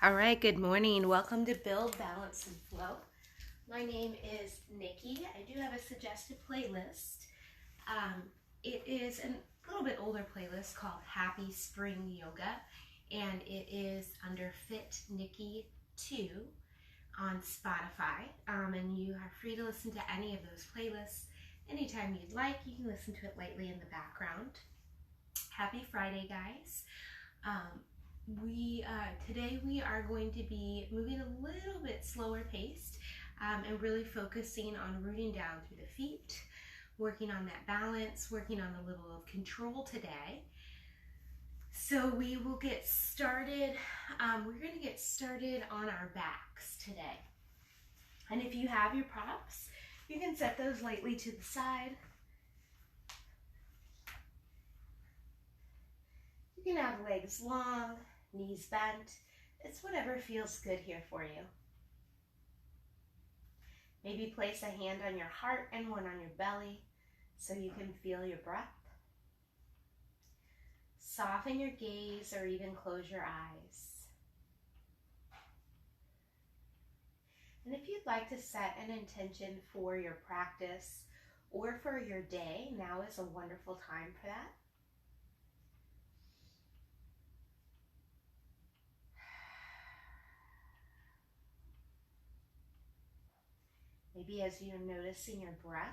All right, good morning. Welcome to Build, Balance, and Flow. My name is Nikki. I do have a suggested playlist. It is a little bit older playlist called Happy Spring Yoga, and it is under Fit Nikki 2 on Spotify. And you are free to listen to any of those playlists anytime you'd like. You can listen to it lightly in the background. Happy Friday, guys. Today we are going to be moving a little bit slower paced and really focusing on rooting down through the feet, working on that balance, working on a little of control today. So we will get started. We're going to get started on our backs today. And if you have your props, you can set those lightly to the side. You can have legs long, knees bent. It's whatever feels good here for you. Maybe place a hand on your heart and one on your belly so you can feel your breath. Soften your gaze or even close your eyes. And if you'd like to set an intention for your practice or for your day, now is a wonderful time for that. Maybe as you're noticing your breath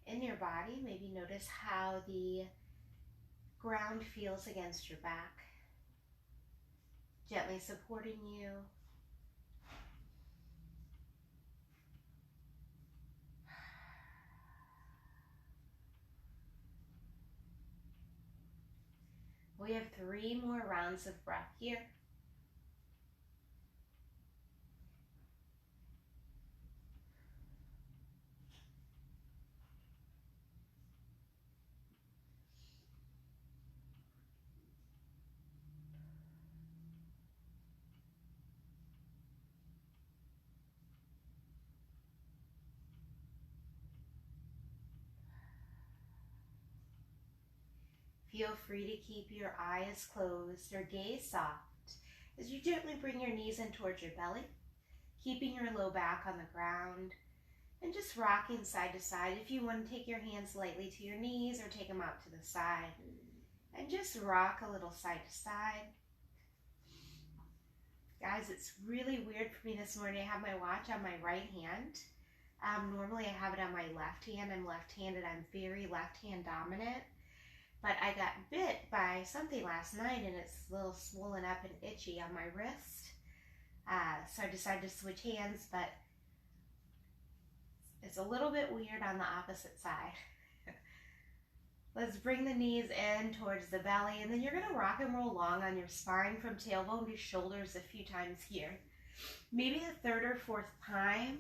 in your body, maybe notice how the ground feels against your back, gently supporting you. We have 3 more rounds of breath here. Feel free to keep your eyes closed or gaze soft as you gently bring your knees in towards your belly, keeping your low back on the ground and just rocking side to side. If you want to take your hands lightly to your knees or take them out to the side and just rock a little side to side. Guys, it's really weird for me this morning. I have my watch on my right hand. Normally I have it on my left hand. I'm left-handed. I'm very left-hand dominant. But I got bit by something last night and it's a little swollen up and itchy on my wrist. So I decided to switch hands, but it's a little bit weird on the opposite side. Let's bring the knees in towards the belly, and then you're going to rock and roll long on your spine from tailbone to shoulders a few times here. Maybe the 3rd or 4th time,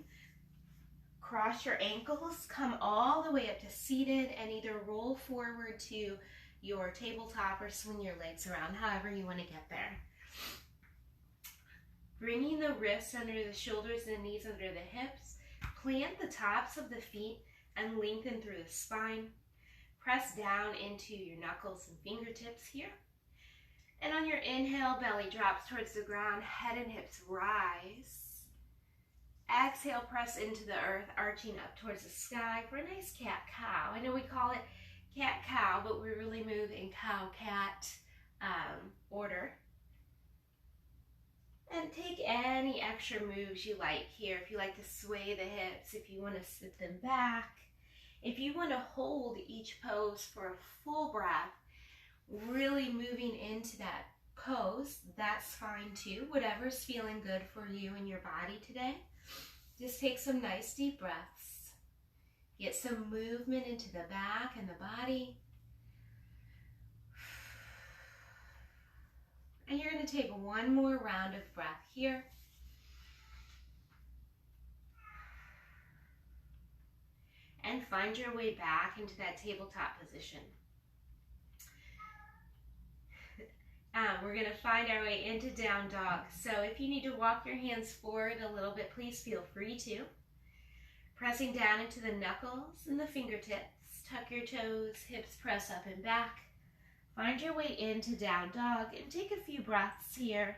cross your ankles, come all the way up to seated, and either roll forward to your tabletop or swing your legs around, however you want to get there. Bringing the wrists under the shoulders and the knees under the hips, plant the tops of the feet and lengthen through the spine. Press down into your knuckles and fingertips here. And on your inhale, belly drops towards the ground, head and hips rise. Exhale, press into the earth, arching up towards the sky for a nice cat-cow. I know we call it cat-cow, but we really move in cow-cat order. And take any extra moves you like here. If you like to sway the hips, if you want to sit them back, if you want to hold each pose for a full breath, really moving into that pose, that's fine too. Whatever's feeling good for you and your body today. Just take some nice deep breaths. Get some movement into the back and the body. And you're going to take one more round of breath here. And find your way back into that tabletop position. We're going to find our way into down dog. So if you need to walk your hands forward a little bit, please feel free to. Pressing down into the knuckles and the fingertips. Tuck your toes, hips press up and back. Find your way into down dog and take a few breaths here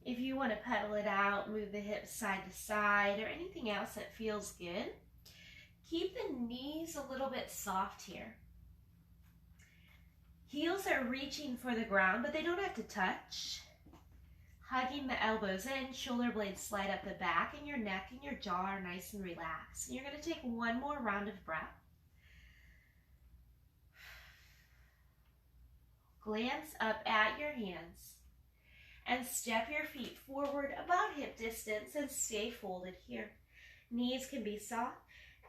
If you want to pedal it out, move the hips side to side, or anything else that feels good. Keep the knees a little bit soft here. Heels are reaching for the ground, but they don't have to touch. Hugging the elbows in, shoulder blades slide up the back, and your neck and your jaw are nice and relaxed. And you're going to take one more round of breath. Glance up at your hands and step your feet forward about hip distance and stay folded here. Knees can be soft,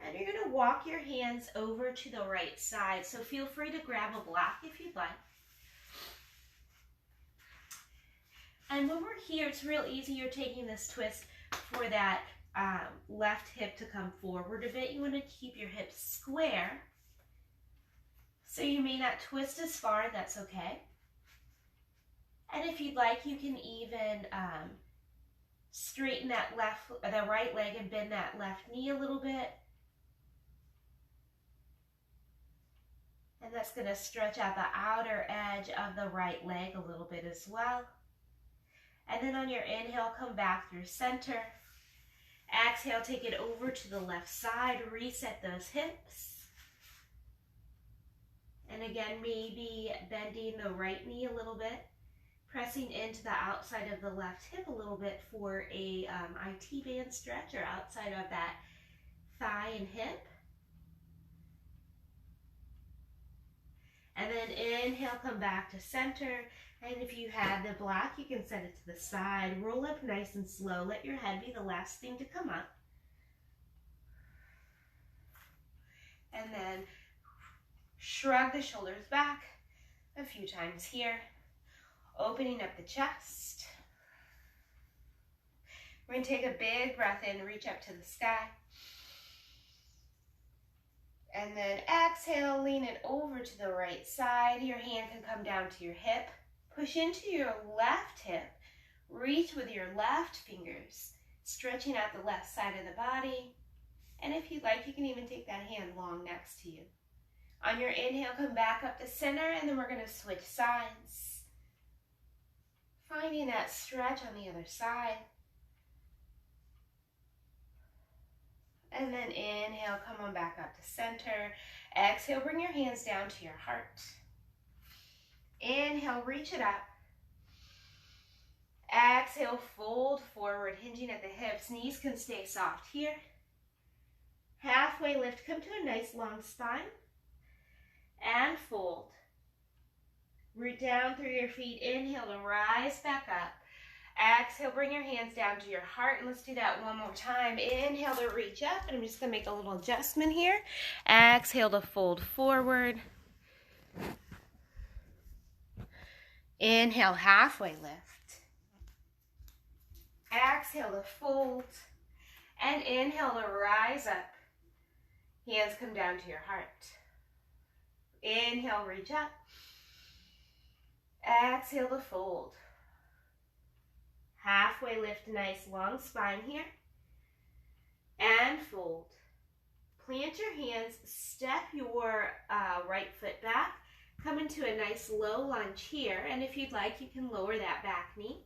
and you're going to walk your hands over to the right side. So feel free to grab a block if you'd like. And when we're here, it's real easy. You're taking this twist for that left hip to come forward a bit. You want to keep your hips square. So you may not twist as far, that's okay. And if you'd like, you can even straighten that the right leg and bend that left knee a little bit. And that's going to stretch out the outer edge of the right leg a little bit as well. And then on your inhale, come back through center. Exhale, take it over to the left side, reset those hips. And again, maybe bending the right knee a little bit, pressing into the outside of the left hip a little bit for a IT band stretch, or outside of that thigh and hip. And then inhale, come back to center. And if you had the block, you can set it to the side. Roll up nice and slow. Let your head be the last thing to come up. And then shrug the shoulders back a few times here. Opening up the chest. We're going to take a big breath in, reach up to the sky. And then exhale, lean it over to the right side. Your hand can come down to your hip. Push into your left hip. Reach with your left fingers, stretching out the left side of the body. And if you'd like, you can even take that hand long next to you. On your inhale, come back up to center, and then we're going to switch sides. Finding that stretch on the other side. And then inhale, come on back up to center. Exhale, bring your hands down to your heart. Inhale, reach it up. Exhale, fold forward, hinging at the hips. Knees can stay soft here. Halfway lift, come to a nice long spine. And fold. Root down through your feet. Inhale to rise back up. Exhale, bring your hands down to your heart. And let's do that one more time. Inhale to reach up. And I'm just going to make a little adjustment here. Exhale to fold forward. Inhale, halfway lift. Exhale to fold. And inhale to rise up. Hands come down to your heart. Inhale, reach up. Exhale to fold. Halfway lift, nice long spine here. And fold. Plant your hands, step your right foot back. Come into a nice low lunge here. And if you'd like, you can lower that back knee.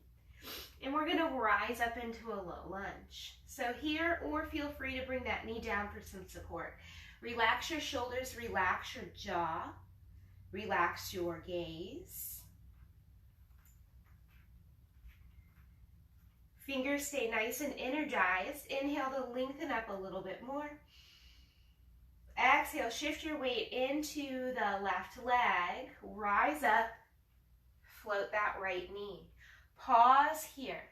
And we're going to rise up into a low lunge. So here, or feel free to bring that knee down for some support. Relax your shoulders, relax your jaw, relax your gaze. Fingers stay nice and energized. Inhale to lengthen up a little bit more. Exhale, shift your weight into the left leg. Rise up, float that right knee. Pause here.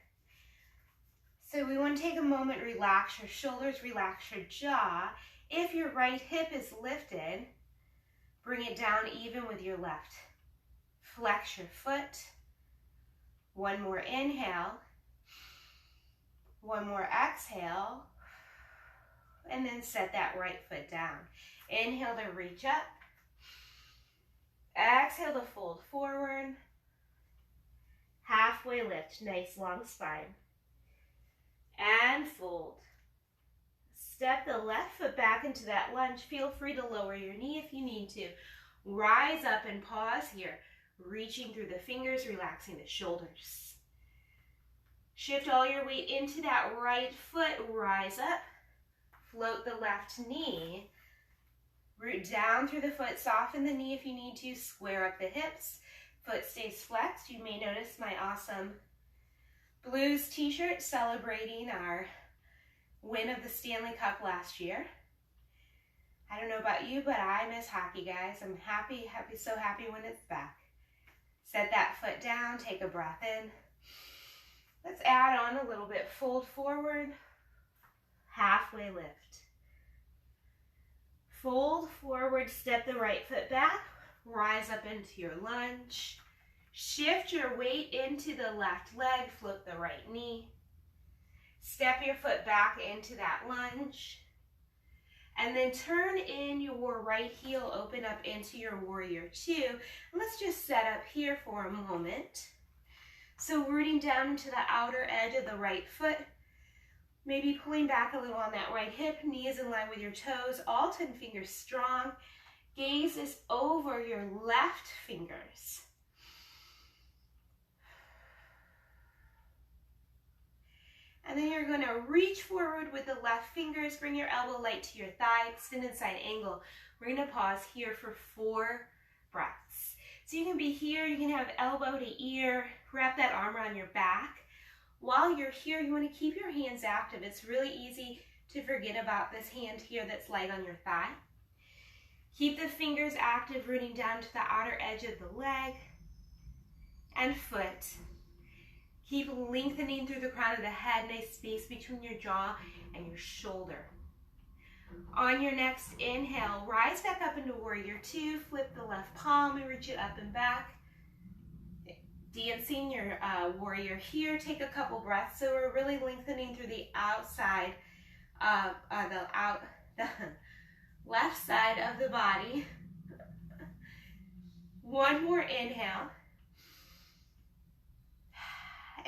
So we want to take a moment, relax your shoulders, relax your jaw. If your right hip is lifted, bring it down even with your left. Flex your foot. One more inhale. One more exhale. And then set that right foot down. Inhale to reach up. Exhale to fold forward. Halfway lift, nice long spine. And fold. Step the left foot back into that lunge. Feel free to lower your knee if you need to. Rise up and pause here. Reaching through the fingers, relaxing the shoulders. Shift all your weight into that right foot, rise up, float the left knee, root down through the foot, soften the knee if you need to, square up the hips, foot stays flexed. You may notice my awesome Blues t-shirt celebrating our win of the Stanley Cup last year. I don't know about you, but I miss hockey, guys. I'm happy, so happy when it's back. Set that foot down, take a breath in. Let's add on a little bit. Fold forward, halfway lift. Fold forward, step the right foot back, rise up into your lunge. Shift your weight into the left leg, float the right knee. Step your foot back into that lunge. And then turn in your right heel, open up into your warrior two. And let's just set up here for a moment. So rooting down into the outer edge of the right foot, maybe pulling back a little on that right hip, knees in line with your toes, all 10 fingers strong. Gaze is over your left fingers. And then you're gonna reach forward with the left fingers, bring your elbow light to your thigh, extended side angle. We're gonna pause here for 4 breaths. So you can be here, you can have elbow to ear, wrap that arm around your back. While you're here, you wanna keep your hands active. It's really easy to forget about this hand here that's light on your thigh. Keep the fingers active, rooting down to the outer edge of the leg and foot. Keep lengthening through the crown of the head, nice space between your jaw and your shoulder. On your next inhale, rise back up into warrior two, flip the left palm and reach it up and back. Dancing your warrior here, take a couple breaths. So we're really lengthening through the outside of the left side of the body. One more inhale.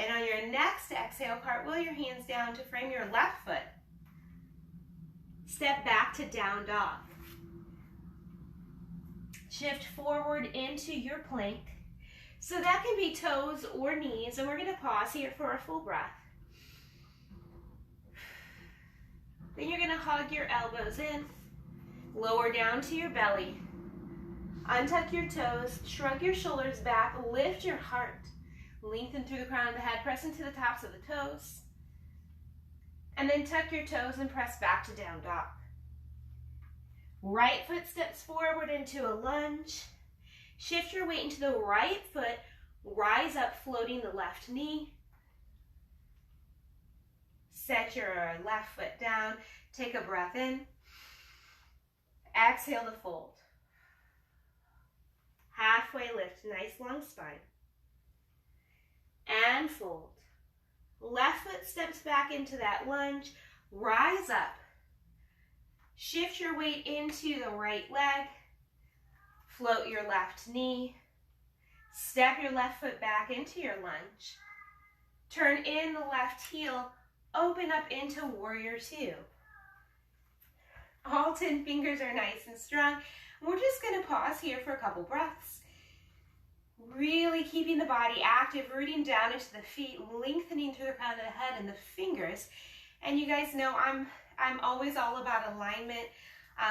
And on your next exhale, cartwheel your hands down to frame your left foot. Step back to down dog. Shift forward into your plank. So that can be toes or knees, and we're going to pause here for a full breath. Then you're going to hug your elbows in, lower down to your belly. Untuck your toes, shrug your shoulders back, lift your heart. Lengthen through the crown of the head, press into the tops of the toes. And then tuck your toes and press back to down dog. Right foot steps forward into a lunge. Shift your weight into the right foot, rise up, floating the left knee. Set your left foot down, take a breath in. Exhale to fold. Halfway lift, nice long spine. And fold. Left foot steps back into that lunge, rise up. Shift your weight into the right leg, float your left knee, step your left foot back into your lunge, turn in the left heel, open up into warrior two. All 10 fingers are nice and strong. We're just gonna pause here for a couple breaths. Really keeping the body active, rooting down into the feet, lengthening through the crown of the head and the fingers. And you guys know I'm always all about alignment.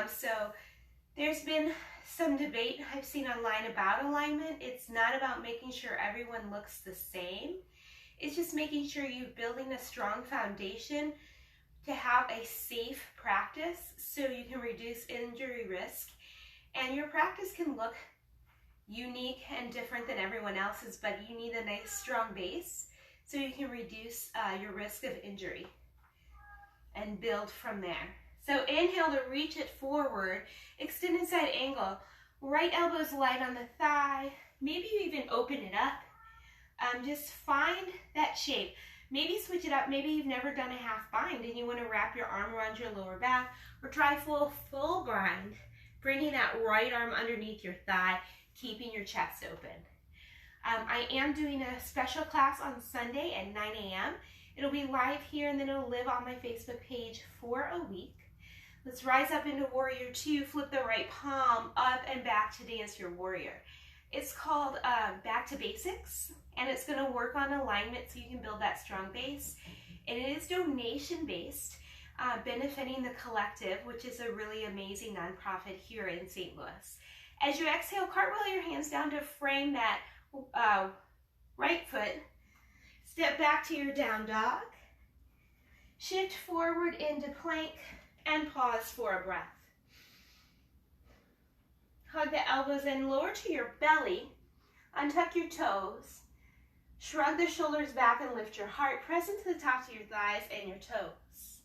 So there's been some debate I've seen online about alignment. It's not about making sure everyone looks the same. It's just making sure you're building a strong foundation to have a safe practice so you can reduce injury risk. And your practice can look unique and different than everyone else's, but you need a nice strong base so you can reduce your risk of injury and build from there. So inhale to reach it forward, extended side angle, right elbow's light on the thigh, maybe you even open it up. Just find that shape. Maybe switch it up, maybe you've never done a half bind and you want to wrap your arm around your lower back, or try full bind, bringing that right arm underneath your thigh, keeping your chest open. I am doing a special class on Sunday at 9 a.m. It'll be live here and then it'll live on my Facebook page for a week. Let's rise up into warrior two, flip the right palm up and back to dance your warrior. It's called Back to Basics, and it's going to work on alignment so you can build that strong base. And it is donation-based, benefiting the Collective, which is a really amazing nonprofit here in St. Louis. As you exhale, cartwheel your hands down to frame that right foot. Step back to your down dog. Shift forward into plank and pause for a breath. Hug the elbows in, lower to your belly. Untuck your toes. Shrug the shoulders back and lift your heart. Press into the tops of your thighs and your toes.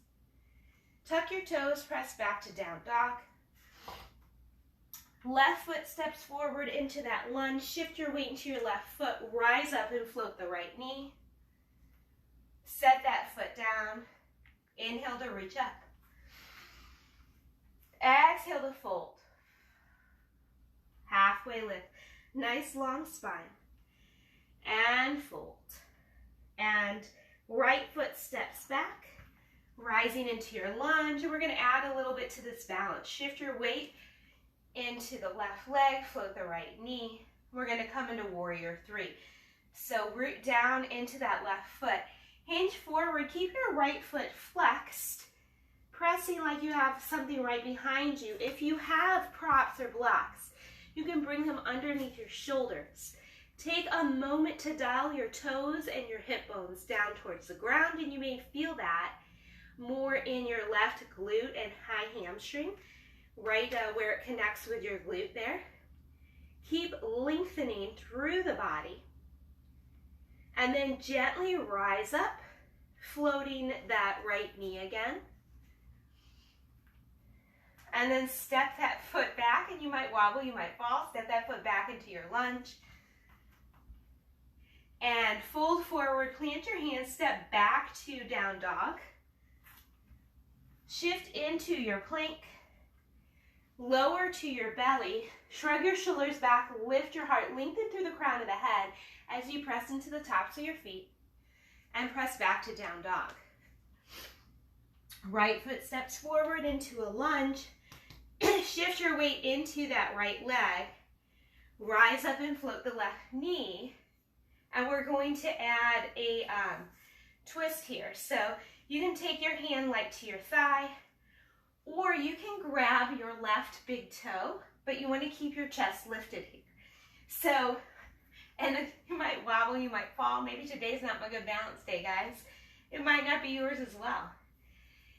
Tuck your toes, press back to down dog. Left foot steps forward into that lunge. Shift your weight into your left foot. Rise up and float the right knee. Set that foot down. Inhale to reach up. Exhale to fold. Halfway lift. Nice long spine. And fold. And right foot steps back, rising into your lunge. And we're going to add a little bit to this balance. Shift your weight into the left leg, float the right knee. We're going to come into warrior three. So root down into that left foot. Hinge forward. Keep your right foot flexed, pressing like you have something right behind you. If you have props or blocks, you can bring them underneath your shoulders. Take a moment to dial your toes and your hip bones down towards the ground, and you may feel that more in your left glute and high hamstring, right where it connects with your glute there. Keep lengthening through the body, and then gently rise up, floating that right knee again. And then step that foot back, and you might wobble, you might fall. Step that foot back into your lunge. And fold forward, plant your hands, step back to down dog. Shift into your plank. Lower to your belly. Shrug your shoulders back, lift your heart, lengthen through the crown of the head as you press into the tops of your feet. And press back to down dog. Right foot steps forward into a lunge. Shift your weight into that right leg. Rise up and float the left knee. And we're going to add a twist here. So you can take your hand like to your thigh, or you can grab your left big toe, but you want to keep your chest lifted here. So, and you might wobble, you might fall. Maybe today's not a good balance day, guys. It might not be yours as well.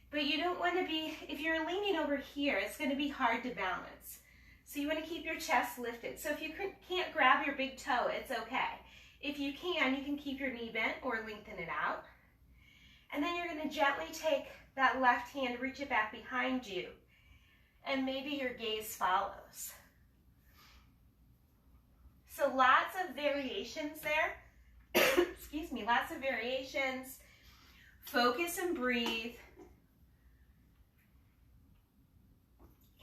But you don't want to be, if you're leaning over here, it's going to be hard to balance. So you want to keep your chest lifted. So if you can't grab your big toe, it's okay. If you can keep your knee bent or lengthen it out. And then you're going to gently take that left hand, reach it back behind you. And maybe your gaze follows. So lots of variations there. Excuse me, lots of variations. Focus and breathe.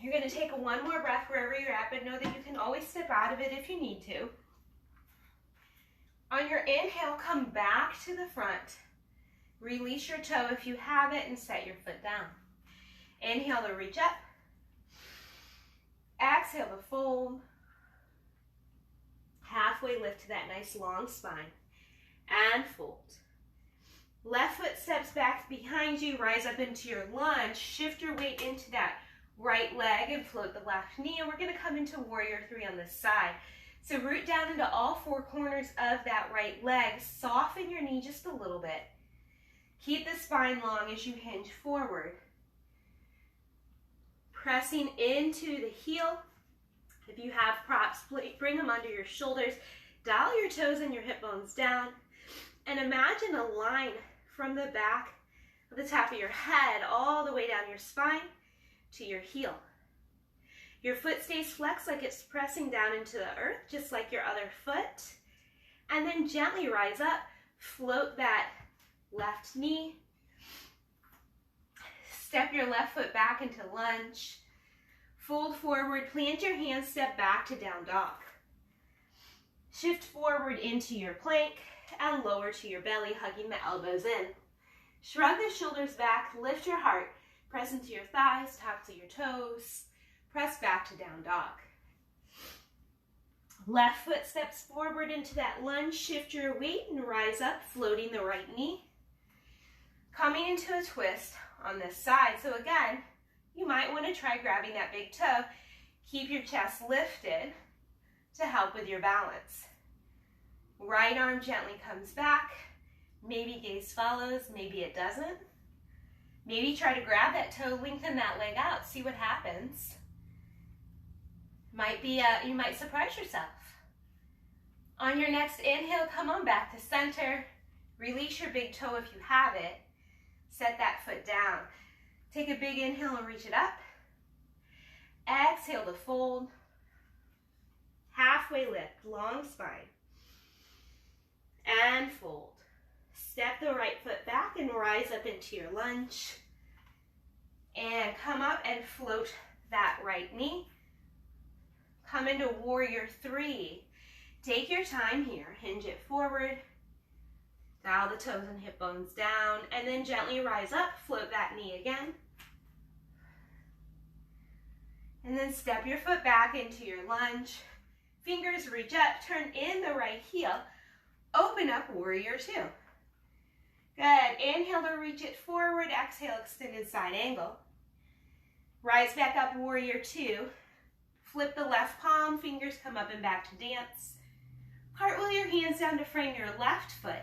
You're going to take one more breath wherever you're at, but know that you can always step out of it if you need to. On your inhale, come back to the front. Release your toe if you have it and set your foot down. Inhale to reach up. Exhale to fold. Halfway lift to that nice long spine. And fold. Left foot steps back behind you. Rise up into your lunge. Shift your weight into that right leg and float the left knee. And we're going to come into warrior three on this side. So root down into all four corners of that right leg. Soften your knee just a little bit. Keep the spine long as you hinge forward. Pressing into the heel. If you have props, bring them under your shoulders. Dial your toes and your hip bones down. And imagine a line from the back of the top of your head all the way down your spine to your heel. Your foot stays flexed like it's pressing down into the earth, just like your other foot. And then gently rise up, float that left knee. Step your left foot back into lunge. Fold forward, plant your hands, step back to down dog. Shift forward into your plank and lower to your belly, hugging the elbows in. Shrug the shoulders back, lift your heart, press into your thighs, tops of your toes. Press back to down dog. Left foot steps forward into that lunge. Shift your weight and rise up, floating the right knee. Coming into a twist on this side. So again, you might want to try grabbing that big toe. Keep your chest lifted to help with your balance. Right arm gently comes back. Maybe gaze follows, maybe it doesn't. Maybe try to grab that toe, lengthen that leg out, see what happens. You might surprise yourself. On your next inhale, come on back to center. Release your big toe if you have it. Set that foot down. Take a big inhale and reach it up. Exhale to fold. Halfway lift, long spine. And fold. Step the right foot back and rise up into your lunge. And come up and float that right knee. Come into warrior three. Take your time here. Hinge it forward. Dial the toes and hip bones down. And then gently rise up. Float that knee again. And then step your foot back into your lunge. Fingers reach up. Turn in the right heel. Open up warrior two. Good. Inhale to reach it forward. Exhale, extended side angle. Rise back up, warrior two. Flip the left palm. Fingers come up and back to dance. Cartwheel your hands down to frame your left foot.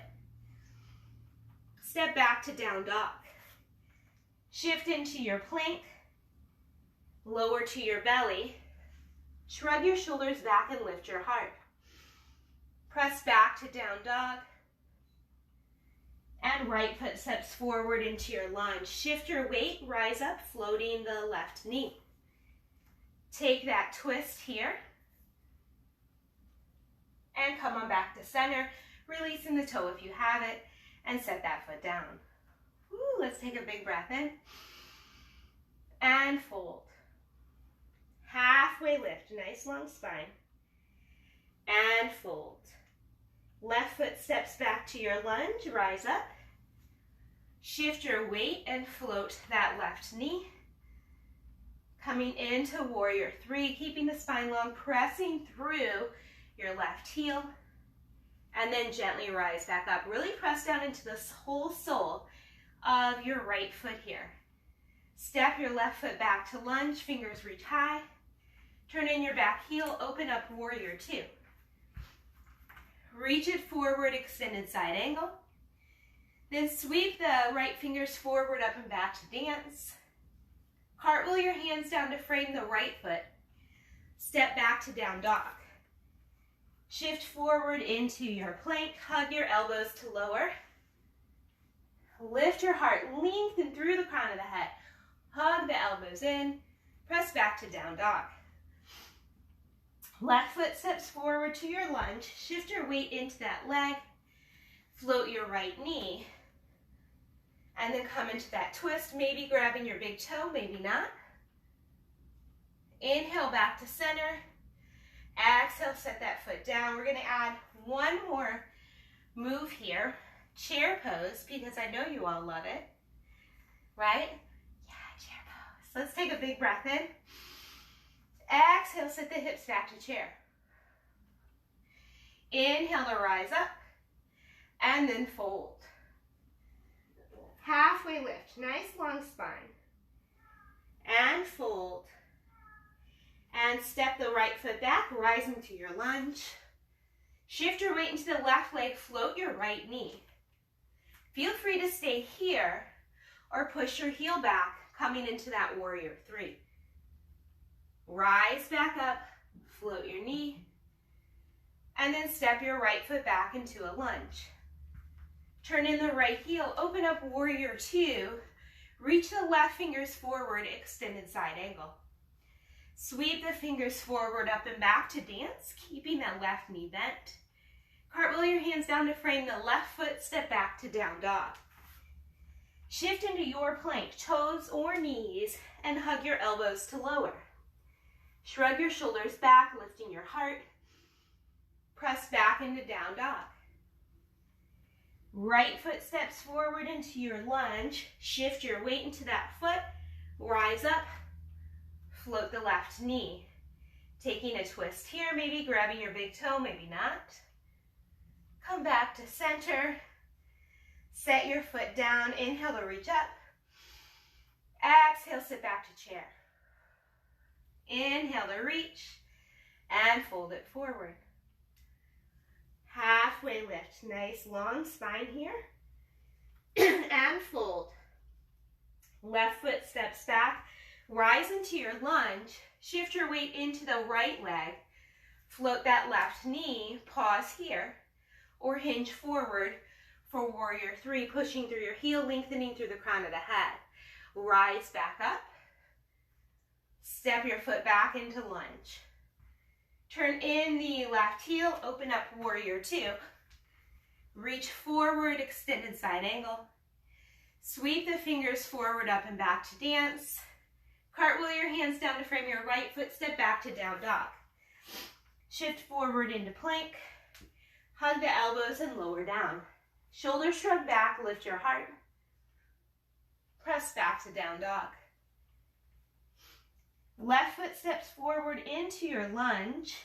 Step back to down dog. Shift into your plank. Lower to your belly. Shrug your shoulders back and lift your heart. Press back to down dog. And right foot steps forward into your lunge. Shift your weight, rise up, floating the left knee. Take that twist here. And come on back to center, releasing the toe if you have it, and set that foot down. Woo, let's take a big breath in. And fold. Halfway lift, nice long spine. And fold. Left foot steps back to your lunge, rise up. Shift your weight and float that left knee. Coming into warrior three, keeping the spine long, pressing through your left heel. And then gently rise back up. Really press down into the whole sole of your right foot here. Step your left foot back to lunge, fingers reach high. Turn in your back heel, open up warrior two. Reach it forward, extended side angle. Then sweep the right fingers forward, up and back to dance. Cartwheel your hands down to frame the right foot. Step back to down dog. Shift forward into your plank. Hug your elbows to lower. Lift your heart, lengthen through the crown of the head. Hug the elbows in. Press back to down dog. Left foot steps forward to your lunge. Shift your weight into that leg. Float your right knee. And then come into that twist, maybe grabbing your big toe, maybe not. Inhale back to center. Exhale, set that foot down. We're going to add one more move here. Chair pose, because I know you all love it. Right? Yeah, chair pose. Let's take a big breath in. Exhale, sit the hips back to chair. Inhale to rise up. And then fold. Halfway lift, nice long spine. And fold. And step the right foot back, rising to your lunge. Shift your weight into the left leg, float your right knee. Feel free to stay here or push your heel back, coming into that warrior three. Rise back up, float your knee, and then step your right foot back into a lunge. Turn in the right heel, open up warrior two, reach the left fingers forward, extended side angle. Sweep the fingers forward, up and back to dance, keeping that left knee bent. Cartwheel your hands down to frame the left foot, step back to down dog. Shift into your plank, toes or knees, and hug your elbows to lower. Shrug your shoulders back, lifting your heart. Press back into down dog. Right foot steps forward into your lunge. Shift your weight into that foot. Rise up. Float the left knee. Taking a twist here, maybe grabbing your big toe, maybe not. Come back to center. Set your foot down. Inhale to reach up. Exhale, sit back to chair. Inhale to reach and fold it forward. Halfway lift. Nice long spine here. And fold. Left foot steps back. Rise into your lunge. Shift your weight into the right leg. Float that left knee. Pause here. Or hinge forward for warrior three, pushing through your heel, lengthening through the crown of the head. Rise back up. Step your foot back into lunge. Turn in the left heel, open up warrior two. Reach forward, extended side angle. Sweep the fingers forward, up and back to dance. Cartwheel your hands down to frame your right foot, step back to down dog. Shift forward into plank. Hug the elbows and lower down. Shoulders shrug back, lift your heart. Press back to down dog. Left foot steps forward into your lunge.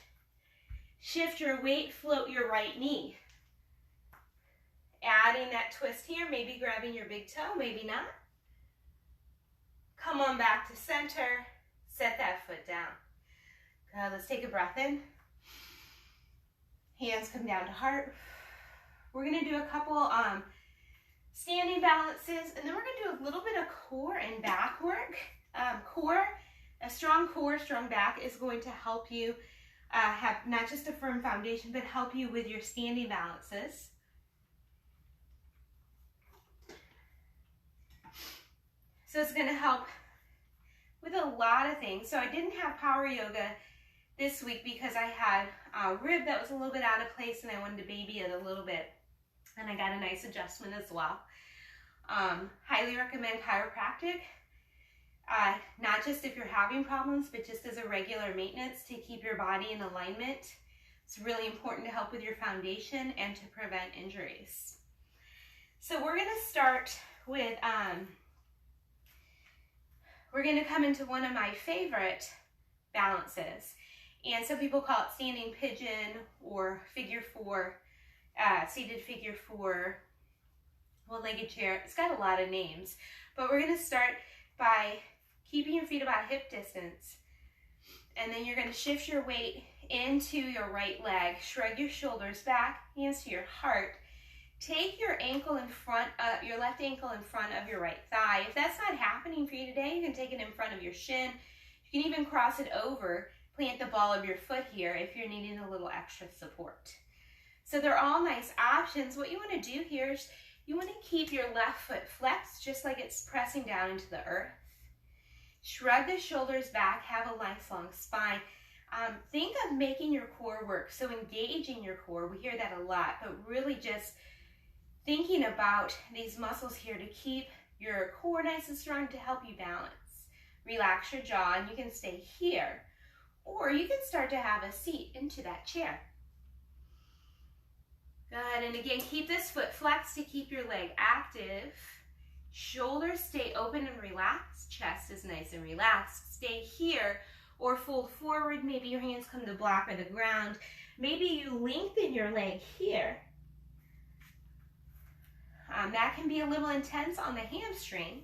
Shift your weight, float your right knee. Adding that twist here, maybe grabbing your big toe, maybe not. Come on back to center. Set that foot down. Good, let's take a breath in. Hands come down to heart. We're going to do a couple standing balances, and then we're going to do a little bit of core and back work. A strong core, strong back is going to help you have not just a firm foundation, but help you with your standing balances. So it's going to help with a lot of things. So I didn't have power yoga this week because I had a rib that was a little bit out of place and I wanted to baby it a little bit. And I got a nice adjustment as well. Highly recommend chiropractic. Not just if you're having problems, but just as a regular maintenance to keep your body in alignment. It's really important to help with your foundation and to prevent injuries. So we're going to start with, we're going to come into one of my favorite balances. And some people call it standing pigeon or figure four, seated figure four, one-legged chair. It's got a lot of names. But we're going to start by keeping your feet about hip distance. And then you're going to shift your weight into your right leg. Shrug your shoulders back, hands to your heart. Take your ankle in front of your left ankle in front of your right thigh. If that's not happening for you today, you can take it in front of your shin. You can even cross it over, plant the ball of your foot here if you're needing a little extra support. So they're all nice options. What you want to do here is you want to keep your left foot flexed just like it's pressing down into the earth. Shrug the shoulders back, have a nice long spine. Think of making your core work, so engaging your core. We hear that a lot, but really just thinking about these muscles here to keep your core nice and strong to help you balance. Relax your jaw and you can stay here, or you can start to have a seat into that chair. Good, and again, keep this foot flexed to keep your leg active. Shoulders stay open and relaxed. Chest is nice and relaxed. Stay here or fold forward. Maybe your hands come to block or the ground. Maybe you lengthen your leg here. That can be a little intense on the hamstring.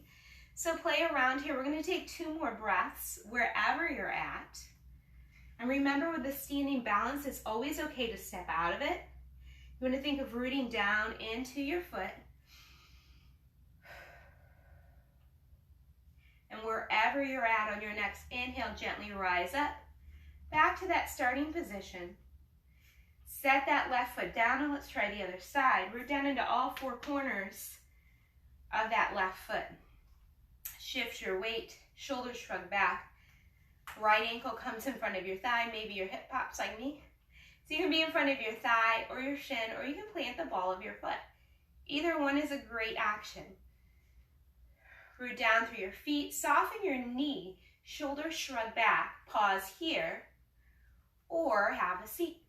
So play around here. We're going to take 2 more breaths wherever you're at. And remember, with the standing balance, it's always okay to step out of it. You want to think of rooting down into your foot. And wherever you're at on your next inhale, gently rise up. Back to that starting position. Set that left foot down and let's try the other side. Root down into all 4 corners of that left foot. Shift your weight, shoulders shrug back. Right ankle comes in front of your thigh, maybe your hip pops like me. So you can be in front of your thigh or your shin, or you can plant the ball of your foot. Either one is a great action. Root down through your feet, soften your knee, shoulders shrug back, pause here, or have a seat.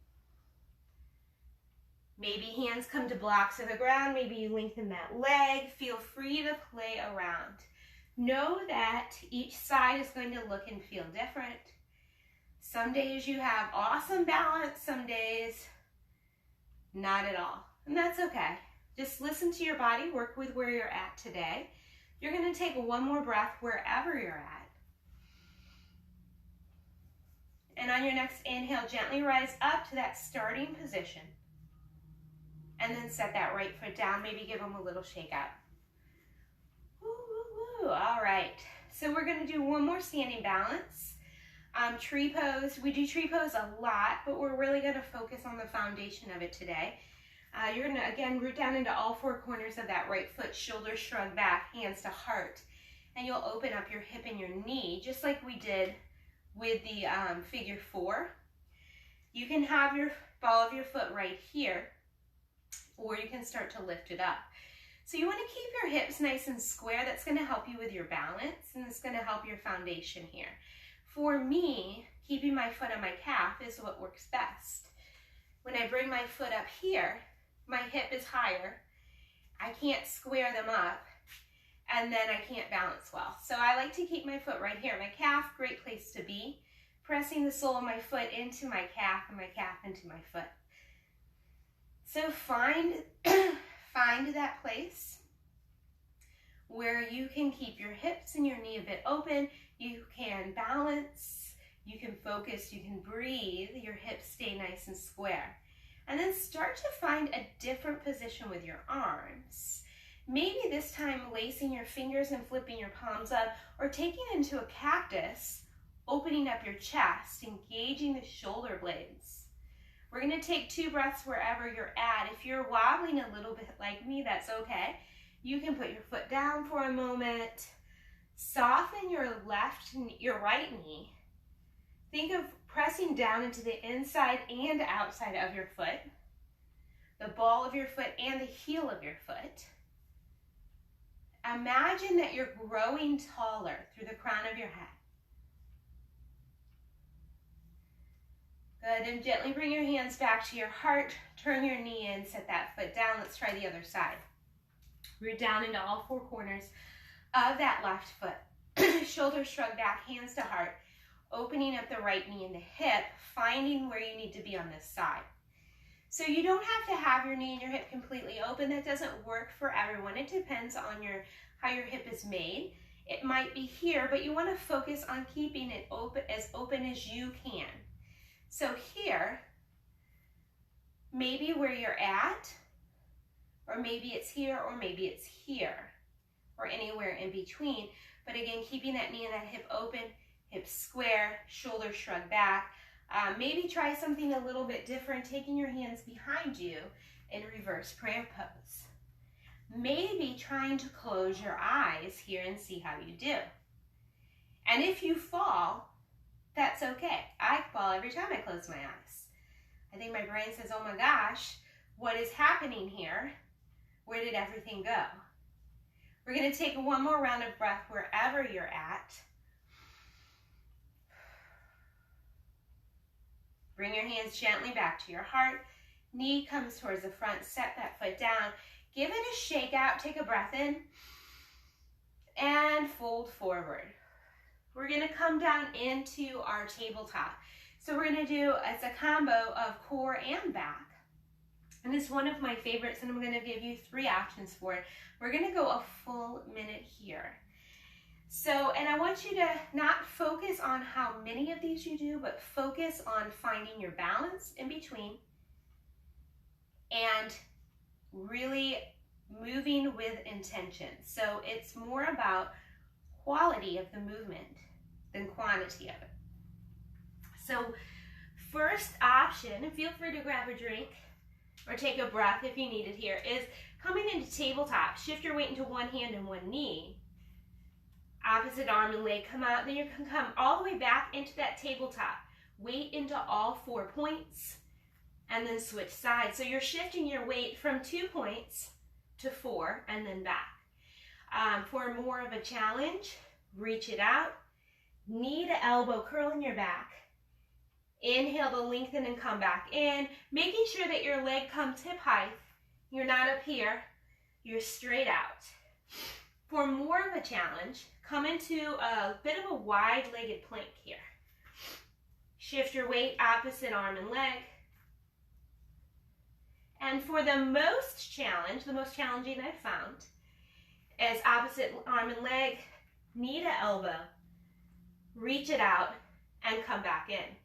Maybe hands come to blocks of the ground, maybe you lengthen that leg. Feel free to play around. Know that each side is going to look and feel different. Some days you have awesome balance, some days not at all. And that's okay. Just listen to your body, work with where you're at today. You're going to take one more breath wherever you're at. And on your next inhale, gently rise up to that starting position. And then set that right foot down. Maybe give them a little shake out. Woo, woo, woo. All right. So we're going to do one more standing balance. Tree pose. We do tree pose a lot, but we're really going to focus on the foundation of it today. You're going to, again, root down into all four corners of that right foot, shoulders shrug back, hands to heart. And you'll open up your hip and your knee, just like we did with the figure 4. You can have your ball of your foot right here, or you can start to lift it up. So you want to keep your hips nice and square. That's going to help you with your balance, and it's going to help your foundation here. For me, keeping my foot on my calf is what works best. When I bring my foot up here, my hip is higher. I can't square them up, and then I can't balance well. So I like to keep my foot right here. My calf, great place to be. Pressing the sole of my foot into my calf and my calf into my foot. So find that place where you can keep your hips and your knee a bit open. You can balance, you can focus, you can breathe. Your hips stay nice and square. And then start to find a different position with your arms. Maybe this time lacing your fingers and flipping your palms up, or taking into a cactus, opening up your chest, engaging the shoulder blades. We're going to take 2 breaths wherever you're at. If you're wobbling a little bit like me, that's okay. You can put your foot down for a moment. Soften your right knee. Think of pressing down into the inside and outside of your foot, the ball of your foot and the heel of your foot. Imagine that you're growing taller through the crown of your head. Good, and gently bring your hands back to your heart. Turn your knee in, set that foot down. Let's try the other side. Root down into all 4 corners of that left foot. Shoulders shrug back, hands to heart. Opening up the right knee and the hip, finding where you need to be on this side. So you don't have to have your knee and your hip completely open. That doesn't work for everyone. It depends on how your hip is made. It might be here, but you want to focus on keeping it open as you can. So here, maybe where you're at, or maybe it's here, or maybe it's here, or anywhere in between. But again, keeping that knee and that hip open, hips square, shoulders shrug back. Maybe try something a little bit different, taking your hands behind you in reverse prayer pose. Maybe trying to close your eyes here and see how you do. And if you fall, that's okay. I fall every time I close my eyes. I think my brain says, oh my gosh, what is happening here? Where did everything go? We're going to take one more round of breath wherever you're at. Bring your hands gently back to your heart. Knee comes towards the front. Set that foot down. Give it a shake out. Take a breath in. And fold forward. We're going to come down into our tabletop. So we're going to do, it's a combo of core and back. And it's one of my favorites, and I'm going to give you 3 options for it. We're going to go a full minute here. So, and I want you to not focus on how many of these you do, but focus on finding your balance in between and really moving with intention. So it's more about quality of the movement than quantity of it. So first option, and feel free to grab a drink or take a breath if you need it here, is coming into tabletop. Shift your weight into one hand and one knee. Opposite arm and leg come out. Then you can come all the way back into that tabletop. Weight into all 4 points and then switch sides. So you're shifting your weight from 2 points to 4 and then back. For more of a challenge, reach it out. Knee to elbow, curl in your back. Inhale to lengthen and come back in, making sure that your leg comes hip height. You're not up here, you're straight out. For more of a challenge, come into a bit of a wide-legged plank here. Shift your weight opposite arm and leg. And for the most challenging I've found, is opposite arm and leg, knee to elbow, reach it out, and come back in.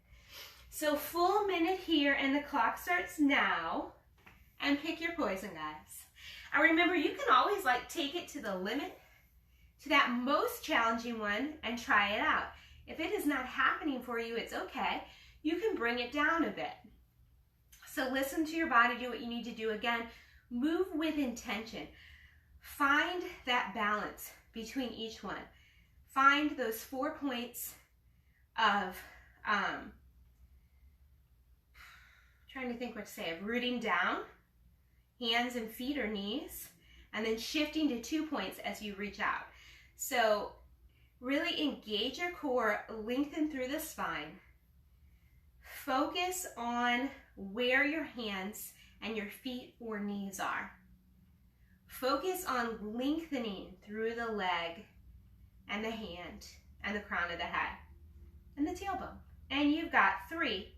So full minute here, and the clock starts now, and pick your poison, guys. And remember, you can always take it to the limit, to that most challenging one, and try it out. If it is not happening for you, it's okay. You can bring it down a bit. So listen to your body, do what you need to do. Again, move with intention. Find that balance between each one. Find those 4 points of, trying to think what to say, of rooting down, hands and feet or knees, and then shifting to 2 points as you reach out. So really engage your core, lengthen through the spine. Focus on where your hands and your feet or knees are. Focus on lengthening through the leg and the hand and the crown of the head and the tailbone. And you've got 3,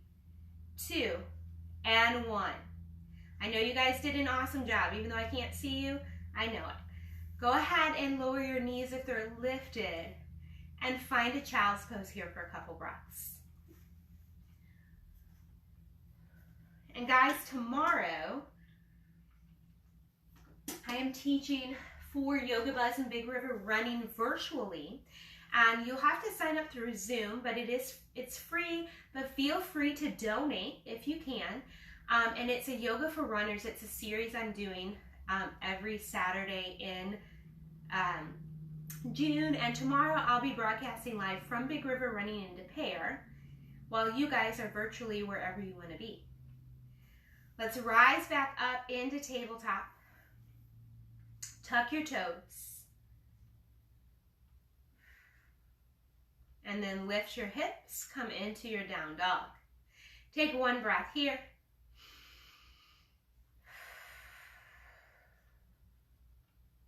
2, and 1. I know you guys did an awesome job. Even though I can't see you, I know it. Go ahead and lower your knees if they're lifted and find a child's pose here for a couple breaths. And guys, tomorrow I am teaching for Yoga Buzz and Big River Running virtually. And you'll have to sign up through Zoom, but it's free, but feel free to donate if you can. And it's a Yoga for Runners. It's a series I'm doing every Saturday in June. And tomorrow I'll be broadcasting live from Big River Running in Des Peres, while you guys are virtually wherever you want to be. Let's rise back up into tabletop. Tuck your toes. And then lift your hips, come into your down dog. Take one breath here.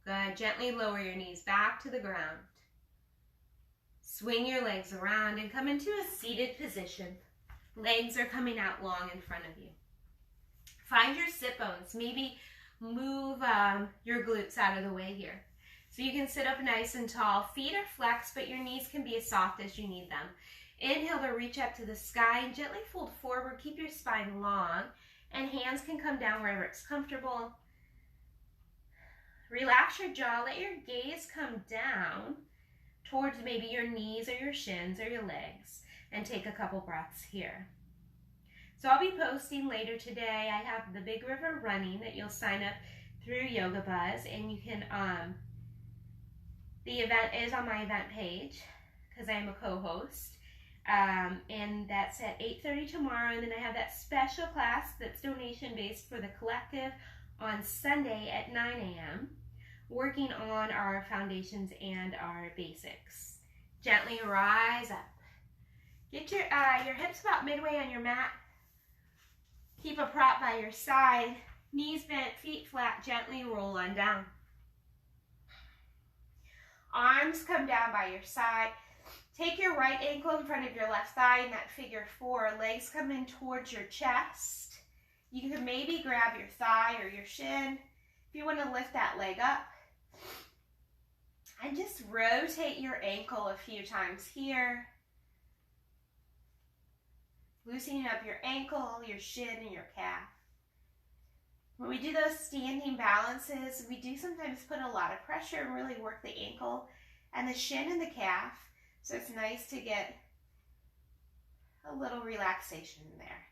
Good. Gently lower your knees back to the ground. Swing your legs around and come into a seated position. Legs are coming out long in front of you. Find your sit bones. Maybe move your glutes out of the way here. So you can sit up nice and tall. Feet are flexed, but your knees can be as soft as you need them. Inhale to reach up to the sky and gently fold forward. Keep your spine long, and hands can come down wherever it's comfortable. Relax your jaw. Let your gaze come down towards maybe your knees or your shins or your legs, and take a couple breaths here. So I'll be posting later today. I have the Big River Running that you'll sign up through Yoga Buzz, and you can, the event is on my event page because I am a co-host, and that's at 8:30 tomorrow, and then I have that special class that's donation-based for the collective on Sunday at 9 a.m., working on our foundations and our basics. Gently rise up. Get your hips about midway on your mat. Keep a prop by your side, knees bent, feet flat, gently roll on down. Arms come down by your side. Take your right ankle in front of your left thigh in that figure 4. Legs come in towards your chest. You can maybe grab your thigh or your shin if you want to lift that leg up. And just rotate your ankle a few times here. Loosening up your ankle, your shin, and your calf. When we do those standing balances, we do sometimes put a lot of pressure and really work the ankle and the shin and the calf. So it's nice to get a little relaxation in there.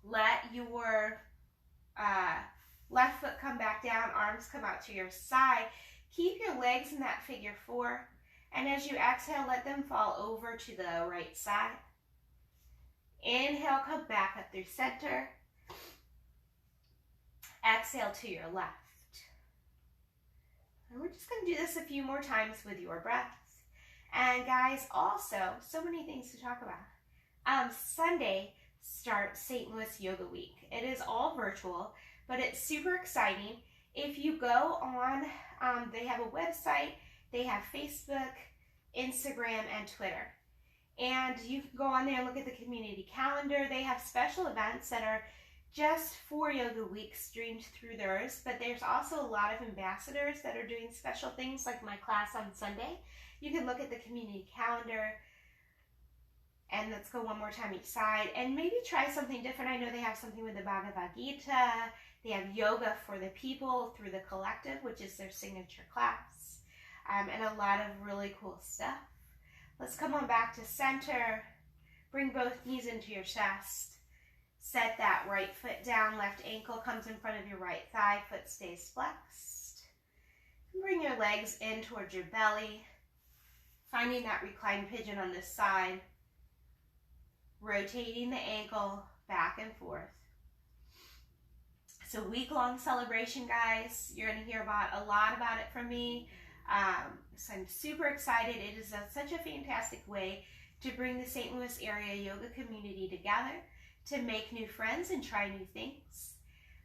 Let your left foot come back down, arms come out to your side. Keep your legs in that figure 4. And as you exhale, let them fall over to the right side. Inhale, come back up through center. Exhale to your left. And we're just going to do this a few more times with your breaths. And guys, also, so many things to talk about. Sunday starts St. Louis Yoga Week. It is all virtual, but it's super exciting. If you go on, they have a website, they have Facebook, Instagram, and Twitter. And you can go on there and look at the community calendar. They have special events that are just for Yoga Week streamed through theirs, but there's also a lot of ambassadors that are doing special things like my class on Sunday. You can look at the community calendar, and let's go one more time each side and maybe try something different. I know they have something with the Bhagavad Gita. They have yoga for the people through the collective, which is their signature class, and a lot of really cool stuff. Let's come on back to center. Bring both knees into your chest. Set that right foot down. Left ankle comes in front of your right thigh. Foot stays flexed. Bring your legs in towards your belly. Finding that reclined pigeon on this side. Rotating the ankle back and forth. It's a week-long celebration, guys. You're going to hear a lot about it from me. So I'm super excited. It is such a fantastic way to bring the St. Louis area yoga community together, to make new friends and try new things.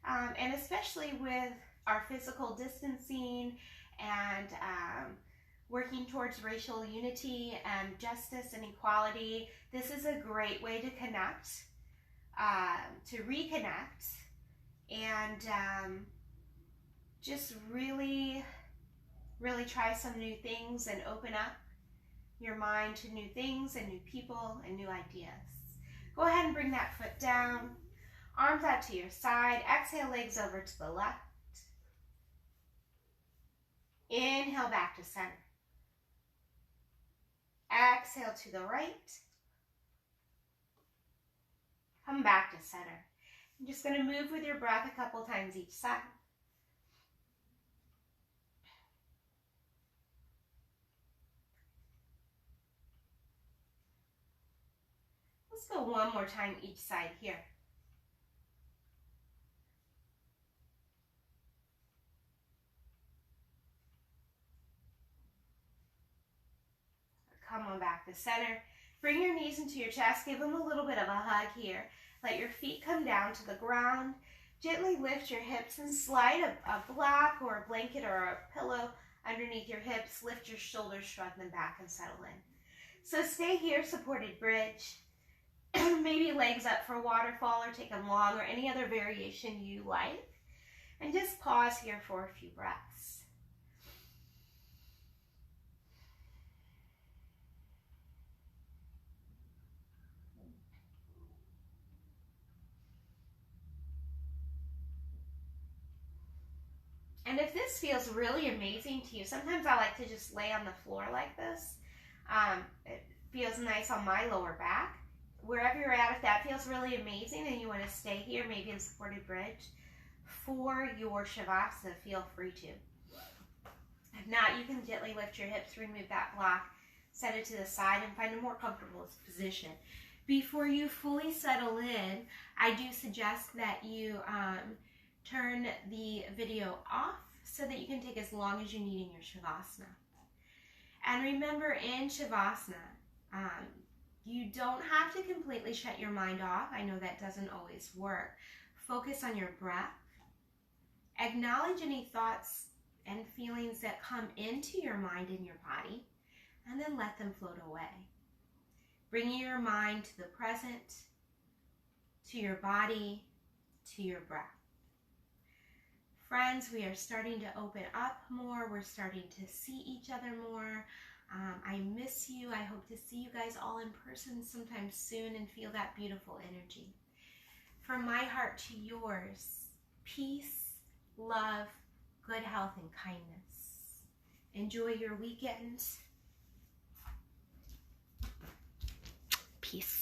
And especially with our physical distancing and working towards racial unity and justice and equality, this is a great way to connect, to reconnect, and just really try some new things and open up your mind to new things and new people and new ideas. Go ahead and bring that foot down, arms out to your side. Exhale, legs over to the left. Inhale, back to center. Exhale to the right. Come back to center. I'm just going to move with your breath a couple times each side. Let's go one more time each side here. Come on back to center. Bring your knees into your chest. Give them a little bit of a hug here. Let your feet come down to the ground. Gently lift your hips and slide a block or a blanket or a pillow underneath your hips. Lift your shoulders, shrug them back, and settle in. So stay here, supported bridge. Maybe legs up for a waterfall, or take them long, or any other variation you like. And just pause here for a few breaths. And if this feels really amazing to you, sometimes I like to just lay on the floor like this. It feels nice on my lower back. Wherever you're at, if that feels really amazing and you want to stay here, maybe in supported bridge, for your Shavasana, feel free to. If not, you can gently lift your hips, remove that block, set it to the side, and find a more comfortable position. Before you fully settle in, I do suggest that you turn the video off so that you can take as long as you need in your Shavasana. And remember, in Shavasana, you don't have to completely shut your mind off. I know that doesn't always work. Focus on your breath. Acknowledge any thoughts and feelings that come into your mind and your body, and then let them float away. Bringing your mind to the present, to your body, to your breath. Friends, we are starting to open up more. We're starting to see each other more. I miss you. I hope to see you guys all in person sometime soon and feel that beautiful energy. From my heart to yours, peace, love, good health, and kindness. Enjoy your weekend. Peace.